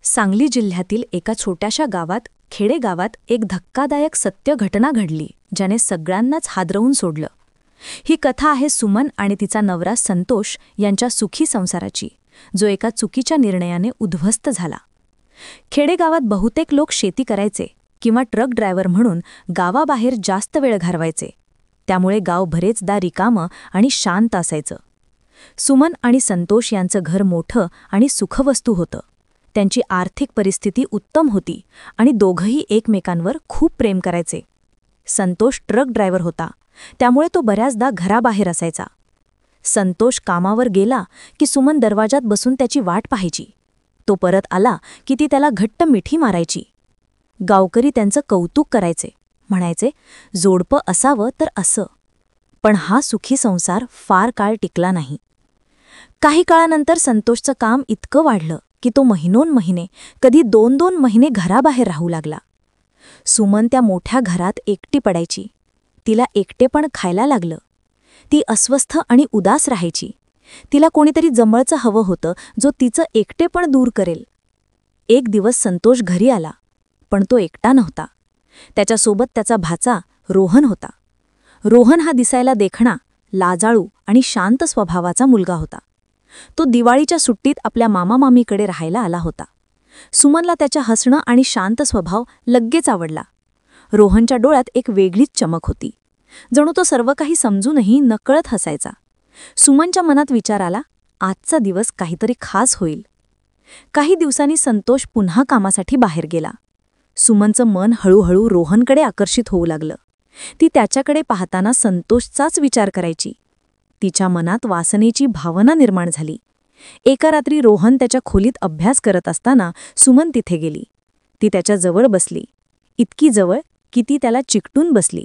सांगली जिल्ह्यातील एका छोट्याशा गावात खेडेगावात एक धक्कादायक सत्य घटना घडली ज्याने सगळ्यांनाच हादरवून सोडलं। ही कथा आहे सुमन आणि तिचा नवरा संतोष यांच्या सुखी संसाराची, जो एका चुकीच्या निर्णयाने उद्ध्वस्त झाला। खेडेगावात बहुतेक लोक शेती करायचे किंवा ट्रक ड्रायव्हर म्हणून गावाबाहेर जास्त वेळ घालवायचे, त्यामुळे गाव बरेचदा रिकामं आणि शांत असायचं। सुमन आणि संतोष यांचं घर मोठं आणि सुखवस्तू होतं। त्यांची आर्थिक परिस्थिती उत्तम होती आणि दोघंही एकमेकांवर खूप प्रेम करायचे। संतोष ट्रक ड्रायव्हर होता, त्यामुळे तो बऱ्याचदा घराबाहेर असायचा। संतोष कामावर गेला की सुमन दरवाजात बसून त्याची वाट पाहायची। तो परत आला की ती त्याला घट्ट मिठी मारायची। गावकरी त्यांचं कौतुक करायचे, म्हणायचे, जोडपं असावं तर असं। पण हा सुखी संसार फार काळ टिकला नाही। काही काळानंतर संतोषचं काम इतकं वाढलं की तो महिनोन-महिने, कधी 2-2 महिने घराबाहेर राहू लागला। सुमन त्या मोठ्या घरात एकटी पडायची। तिला एकटेपण खायला लागलं। ती अस्वस्थ आणि उदास राहायची। तिला कोणीतरी जवळचं हवं होतं, जो तिचं एकटेपण दूर करेल। एक दिवस संतोष घरी आला, पण तो एकटा नव्हता। त्याच्यासोबत त्याचा भाचा रोहन होता। रोहन हा दिसायला देखणा, लाजाळू आणि शांत स्वभावाचा मुलगा होता। तो दिवाळीच्या सुट्टीत आपल्या मामामामीकडे राहायला आला होता। सुमनला त्याच्या हसणं आणि शांत स्वभाव लगेच आवडला। रोहनच्या डोळ्यात एक वेगळीच चमक होती, जणू तो सर्व काही समजूनही नकळत हसायचा। सुमनच्या मनात विचार आला, आजचा दिवस काहीतरी खास होईल। काही दिवसांनी संतोष पुन्हा कामासाठी बाहेर गेला। सुमनचं मन हळूहळू रोहनकडे आकर्षित होऊ लागलं। ती त्याच्याकडे पाहताना संतोषचाच विचार करायची। तिच्या मनात वासनेची भावना निर्माण झाली। एका रात्री रोहन त्याच्या खोलीत अभ्यास करत असताना सुमन तिथे गेली। ती त्याच्या जवळ बसली, इतकी जवळ की ती त्याला चिकटून बसली।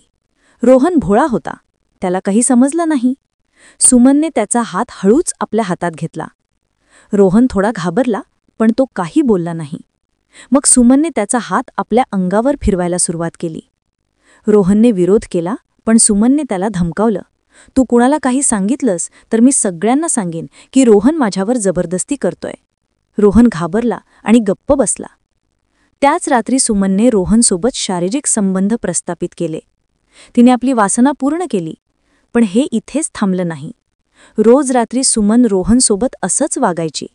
रोहन भोळा होता, त्याला काही समजलं नाही। सुमनने त्याचा हात हळूच आपल्या हातात घेतला। रोहन थोडा घाबरला, पण तो काही बोलला नाही। मग सुमनने त्याचा हात आपल्या अंगावर फिरवायला सुरुवात केली। रोहनने विरोध केला, पण सुमनने त्याला धमकावलं, तू कुणाला काही सांगितलंस तर मी सगळ्यांना सांगेन की रोहन माझ्यावर जबरदस्ती करतोय। रोहन घाबरला आणि गप्प बसला। त्याच रात्री सुमनने रोहनसोबत शारीरिक संबंध प्रस्थापित केले। तिने आपली वासना पूर्ण केली, पण हे इथेच थांबलं नाही। रोज रात्री सुमन रोहनसोबत असंच वागायची।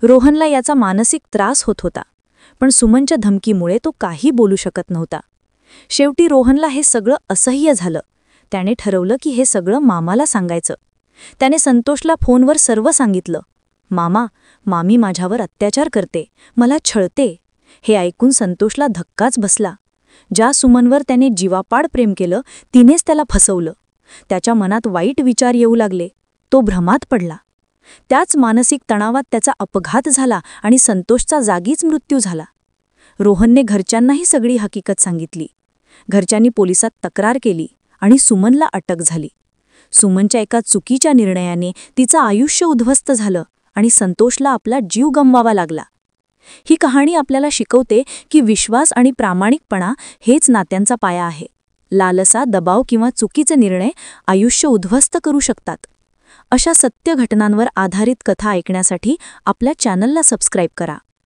रोहनला याचा मानसिक त्रास होत होता, पण सुमनच्या धमकीमुळे तो काही बोलू शकत नव्हता। शेवटी रोहनला हे सगळं असह्य झालं। त्याने ठरवलं की हे सगळं मामाला सांगायचं। त्याने संतोषला फोनवर सर्व सांगितलं। मामा, मामी माझ्यावर अत्याचार करते, मला छळते। हे ऐकून संतोषला धक्काच बसला। ज्या सुमनवर त्याने जीवापाड प्रेम केलं, तिनेच त्याला फसवलं। त्याच्या मनात वाईट विचार येऊ लागले। तो भ्रमात पडला। त्याच मानसिक तणावात त्याचा अपघात झाला आणि संतोषचा जागीच मृत्यू झाला। रोहनने घरच्यांनाही सगळी हकीकत सांगितली। घरच्यांनी पोलिसात तक्रार केली आणि सुमनला अटक झाली। सुमनच्या एका चुकीच्या निर्णयाने तिचं आयुष्य उद्ध्वस्त झालं आणि संतोषला आपला जीव गमवावा लागला। ही कहाणी आपल्याला शिकवते की विश्वास आणि प्रामाणिकपणा हेच नात्यांचा पाया आहे। लालसा, दबाव किंवा चुकीचे निर्णय आयुष्य उद्ध्वस्त करू शकतात। अशा सत्य घटनांवर आधारित कथा ऐकण्यासाठी आपल्या चॅनलला सबस्क्राईब करा।